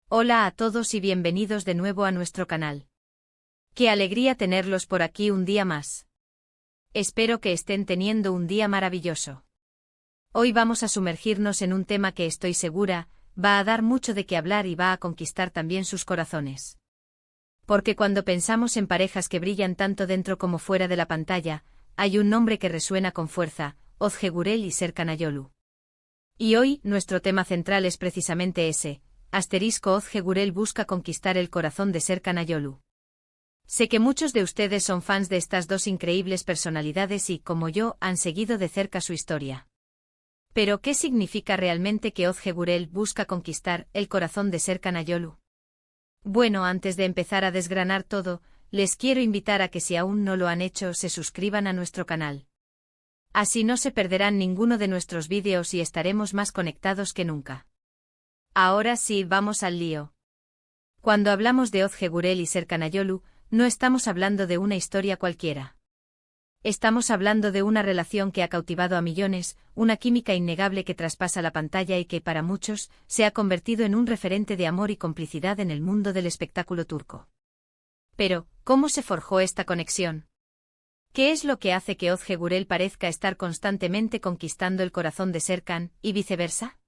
Hola a todos y bienvenidos de nuevo a nuestro canal. Qué alegría tenerlos por aquí un día más. Espero que estén teniendo un día maravilloso. Hoy vamos a sumergirnos en un tema que estoy segura, va a dar mucho de qué hablar y va a conquistar también sus corazones. Porque cuando pensamos en parejas que brillan tanto dentro como fuera de la pantalla, hay un nombre que resuena con fuerza, Ozge Gurel y Serkan Ayolu. Y hoy, nuestro tema central es precisamente ese. Ozge Gurel busca conquistar el corazón de Serkan Ayolu. Sé que muchos de ustedes son fans de estas dos increíbles personalidades y, como yo, han seguido de cerca su historia. Pero, ¿qué significa realmente que Ozge Gurel busca conquistar el corazón de Serkan Ayolu? Bueno, antes de empezar a desgranar todo, les quiero invitar a que si aún no lo han hecho, se suscriban a nuestro canal. Así no se perderán ninguno de nuestros vídeos y estaremos más conectados que nunca. Ahora sí, vamos al lío. Cuando hablamos de Ozge Gurel y Serkan Ayolu, no estamos hablando de una historia cualquiera. Estamos hablando de una relación que ha cautivado a millones, una química innegable que traspasa la pantalla y que, para muchos, se ha convertido en un referente de amor y complicidad en el mundo del espectáculo turco. Pero, ¿cómo se forjó esta conexión? ¿Qué es lo que hace que Ozge Gurel parezca estar constantemente conquistando el corazón de Serkan, y viceversa?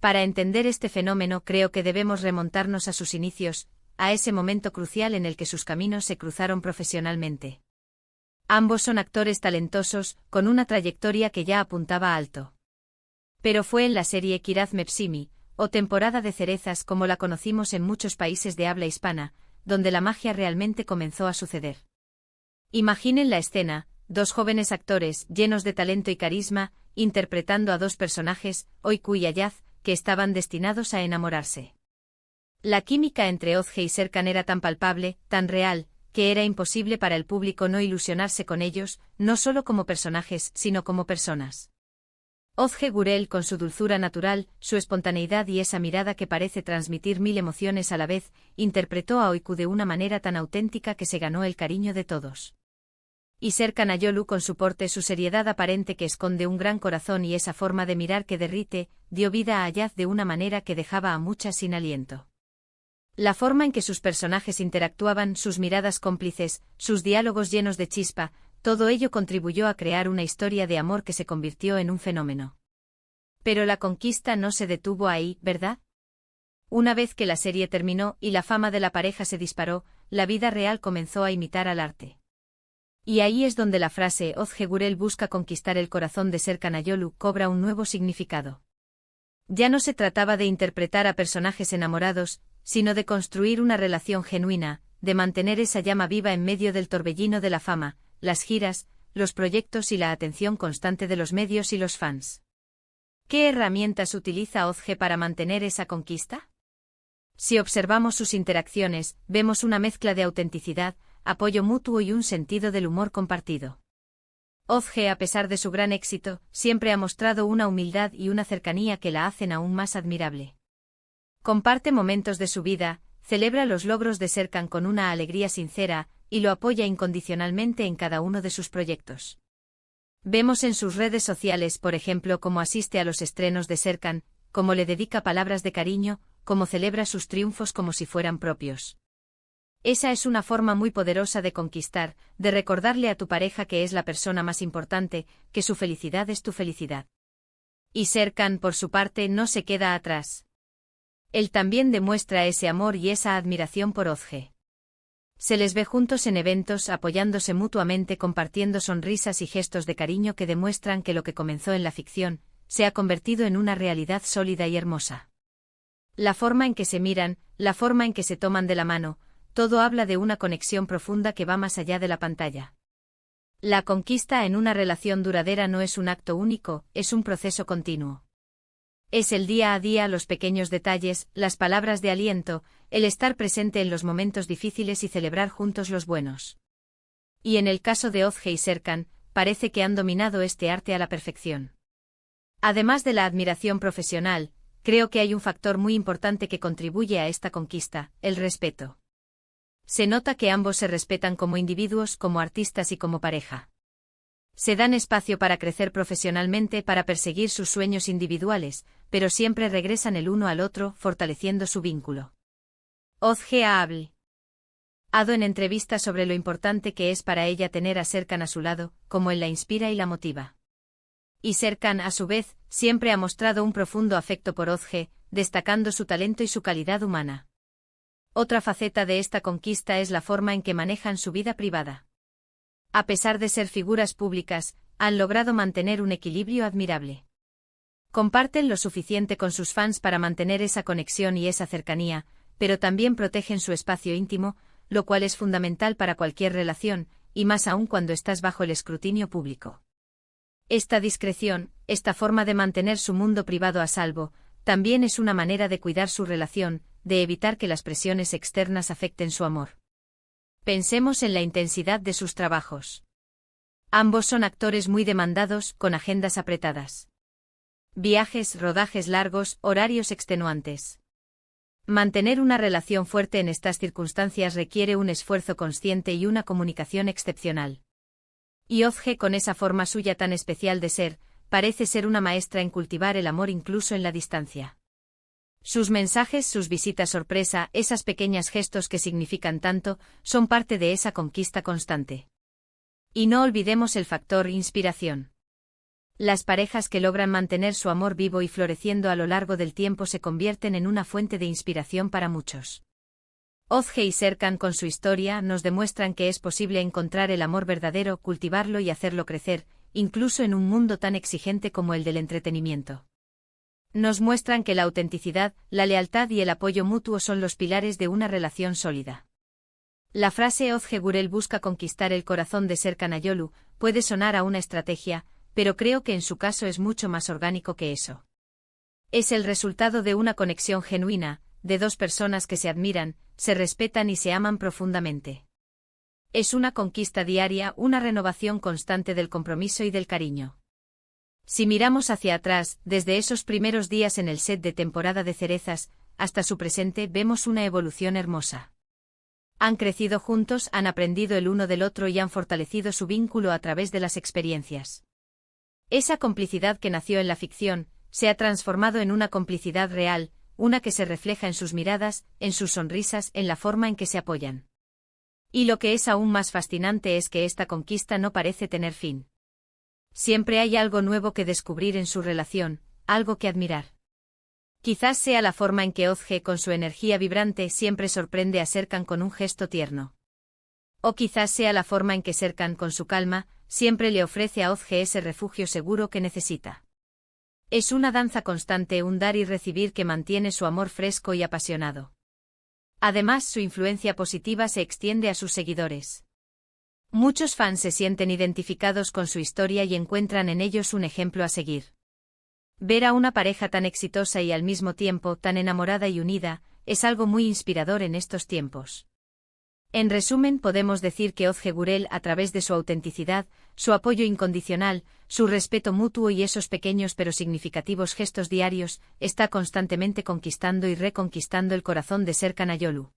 Para entender este fenómeno creo que debemos remontarnos a sus inicios, a ese momento crucial en el que sus caminos se cruzaron profesionalmente. Ambos son actores talentosos, con una trayectoria que ya apuntaba alto. Pero fue en la serie Kiraz Mevsimi, o temporada de cerezas como la conocimos en muchos países de habla hispana, donde la magia realmente comenzó a suceder. Imaginen la escena, dos jóvenes actores, llenos de talento y carisma, interpretando a dos personajes, Oyku y Ayaz, que estaban destinados a enamorarse. La química entre Ozge y Serkan era tan palpable, tan real, que era imposible para el público no ilusionarse con ellos, no solo como personajes, sino como personas. Ozge Gurel, con su dulzura natural, su espontaneidad y esa mirada que parece transmitir mil emociones a la vez, interpretó a Oyku de una manera tan auténtica que se ganó el cariño de todos. Y Serkan Ayolu, con su porte, su seriedad aparente que esconde un gran corazón y esa forma de mirar que derrite, dio vida a Ayaz de una manera que dejaba a muchas sin aliento. La forma en que sus personajes interactuaban, sus miradas cómplices, sus diálogos llenos de chispa, todo ello contribuyó a crear una historia de amor que se convirtió en un fenómeno. Pero la conquista no se detuvo ahí, ¿verdad? Una vez que la serie terminó y la fama de la pareja se disparó, la vida real comenzó a imitar al arte. Y ahí es donde la frase Ozge Gurel busca conquistar el corazón de Serkan Ayolu cobra un nuevo significado. Ya no se trataba de interpretar a personajes enamorados, sino de construir una relación genuina, de mantener esa llama viva en medio del torbellino de la fama, las giras, los proyectos y la atención constante de los medios y los fans. ¿Qué herramientas utiliza Ozge para mantener esa conquista? Si observamos sus interacciones, vemos una mezcla de autenticidad, apoyo mutuo y un sentido del humor compartido. Ozge, a pesar de su gran éxito, siempre ha mostrado una humildad y una cercanía que la hacen aún más admirable. Comparte momentos de su vida, celebra los logros de Serkan con una alegría sincera, y lo apoya incondicionalmente en cada uno de sus proyectos. Vemos en sus redes sociales, por ejemplo, cómo asiste a los estrenos de Serkan, cómo le dedica palabras de cariño, cómo celebra sus triunfos como si fueran propios. Esa es una forma muy poderosa de conquistar, de recordarle a tu pareja que es la persona más importante, que su felicidad es tu felicidad. Y Serkan, por su parte, no se queda atrás. Él también demuestra ese amor y esa admiración por Ozge. Se les ve juntos en eventos, apoyándose mutuamente, compartiendo sonrisas y gestos de cariño que demuestran que lo que comenzó en la ficción, se ha convertido en una realidad sólida y hermosa. La forma en que se miran, la forma en que se toman de la mano, todo habla de una conexión profunda que va más allá de la pantalla. La conquista en una relación duradera no es un acto único, es un proceso continuo. Es el día a día, los pequeños detalles, las palabras de aliento, el estar presente en los momentos difíciles y celebrar juntos los buenos. Y en el caso de Ozge y Serkan, parece que han dominado este arte a la perfección. Además de la admiración profesional, creo que hay un factor muy importante que contribuye a esta conquista, el respeto. Se nota que ambos se respetan como individuos, como artistas y como pareja. Se dan espacio para crecer profesionalmente, para perseguir sus sueños individuales, pero siempre regresan el uno al otro, fortaleciendo su vínculo. Ozge ha hablado en entrevistas sobre lo importante que es para ella tener a Serkan a su lado, como él la inspira y la motiva. Y Serkan, a su vez, siempre ha mostrado un profundo afecto por Ozge, destacando su talento y su calidad humana. Otra faceta de esta conquista es la forma en que manejan su vida privada. A pesar de ser figuras públicas, han logrado mantener un equilibrio admirable. Comparten lo suficiente con sus fans para mantener esa conexión y esa cercanía, pero también protegen su espacio íntimo, lo cual es fundamental para cualquier relación, y más aún cuando estás bajo el escrutinio público. Esta discreción, esta forma de mantener su mundo privado a salvo, también es una manera de cuidar su relación, de evitar que las presiones externas afecten su amor. Pensemos en la intensidad de sus trabajos. Ambos son actores muy demandados, con agendas apretadas. Viajes, rodajes largos, horarios extenuantes. Mantener una relación fuerte en estas circunstancias requiere un esfuerzo consciente y una comunicación excepcional. Y Ozge, con esa forma suya tan especial de ser, parece ser una maestra en cultivar el amor incluso en la distancia. Sus mensajes, sus visitas sorpresa, esas pequeños gestos que significan tanto, son parte de esa conquista constante. Y no olvidemos el factor inspiración. Las parejas que logran mantener su amor vivo y floreciendo a lo largo del tiempo se convierten en una fuente de inspiración para muchos. Ozge y Serkan, con su historia, nos demuestran que es posible encontrar el amor verdadero, cultivarlo y hacerlo crecer, incluso en un mundo tan exigente como el del entretenimiento. Nos muestran que la autenticidad, la lealtad y el apoyo mutuo son los pilares de una relación sólida. La frase Ozge Gurel busca conquistar el corazón de Serkan Ayolu puede sonar a una estrategia, pero creo que en su caso es mucho más orgánico que eso. Es el resultado de una conexión genuina, de dos personas que se admiran, se respetan y se aman profundamente. Es una conquista diaria, una renovación constante del compromiso y del cariño. Si miramos hacia atrás, desde esos primeros días en el set de temporada de Cerezas, hasta su presente, vemos una evolución hermosa. Han crecido juntos, han aprendido el uno del otro y han fortalecido su vínculo a través de las experiencias. Esa complicidad que nació en la ficción, se ha transformado en una complicidad real, una que se refleja en sus miradas, en sus sonrisas, en la forma en que se apoyan. Y lo que es aún más fascinante es que esta conquista no parece tener fin. Siempre hay algo nuevo que descubrir en su relación, algo que admirar. Quizás sea la forma en que Ozge, con su energía vibrante, siempre sorprende a Serkan con un gesto tierno. O quizás sea la forma en que Serkan, con su calma, siempre le ofrece a Ozge ese refugio seguro que necesita. Es una danza constante, un dar y recibir que mantiene su amor fresco y apasionado. Además, su influencia positiva se extiende a sus seguidores. Muchos fans se sienten identificados con su historia y encuentran en ellos un ejemplo a seguir. Ver a una pareja tan exitosa y al mismo tiempo tan enamorada y unida, es algo muy inspirador en estos tiempos. En resumen, podemos decir que Ozge Gurel, a través de su autenticidad, su apoyo incondicional, su respeto mutuo y esos pequeños pero significativos gestos diarios, está constantemente conquistando y reconquistando el corazón de Serkan Ayolu.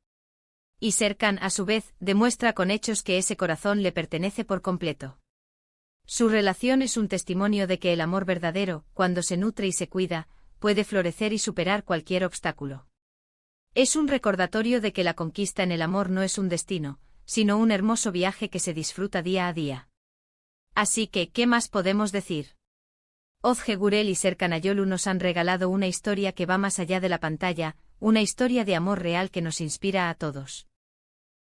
Y Serkan, a su vez, demuestra con hechos que ese corazón le pertenece por completo. Su relación es un testimonio de que el amor verdadero, cuando se nutre y se cuida, puede florecer y superar cualquier obstáculo. Es un recordatorio de que la conquista en el amor no es un destino, sino un hermoso viaje que se disfruta día a día. Así que, ¿qué más podemos decir? Ozge Gurel y Serkan Ayolu nos han regalado una historia que va más allá de la pantalla, una historia de amor real que nos inspira a todos.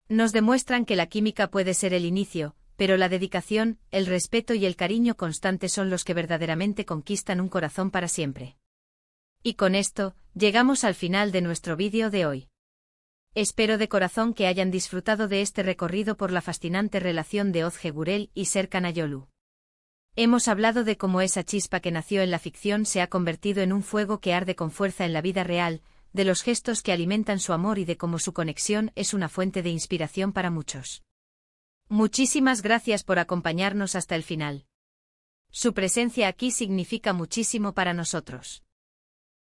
Nos demuestran que la química puede ser el inicio, pero la dedicación, el respeto y el cariño constante son los que verdaderamente conquistan un corazón para siempre. Y con esto, llegamos al final de nuestro vídeo de hoy. Espero de corazón que hayan disfrutado de este recorrido por la fascinante relación de Ozge Gurel y Serkan Ayolu. Hemos hablado de cómo esa chispa que nació en la ficción se ha convertido en un fuego que arde con fuerza en la vida real, de los gestos que alimentan su amor y de cómo su conexión es una fuente de inspiración para muchos. Muchísimas gracias por acompañarnos hasta el final. Su presencia aquí significa muchísimo para nosotros.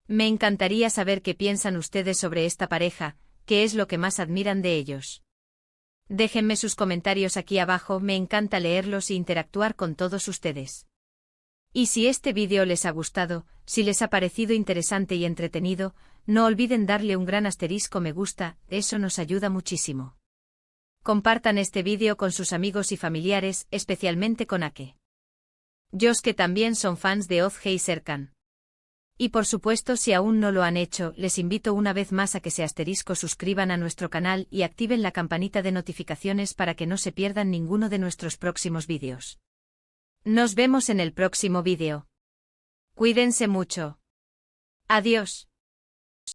Me encantaría saber qué piensan ustedes sobre esta pareja, qué es lo que más admiran de ellos. Déjenme sus comentarios aquí abajo, me encanta leerlos e interactuar con todos ustedes. Y si este vídeo les ha gustado, si les ha parecido interesante y entretenido, no olviden darle un gran asterisco me gusta, eso nos ayuda muchísimo. Compartan este vídeo con sus amigos y familiares, especialmente con Ake. Los que también son fans de Ozge y Serkan. Y por supuesto, si aún no lo han hecho, les invito una vez más a que se suscriban a nuestro canal y activen la campanita de notificaciones para que no se pierdan ninguno de nuestros próximos vídeos. Nos vemos en el próximo vídeo. Cuídense mucho. Adiós.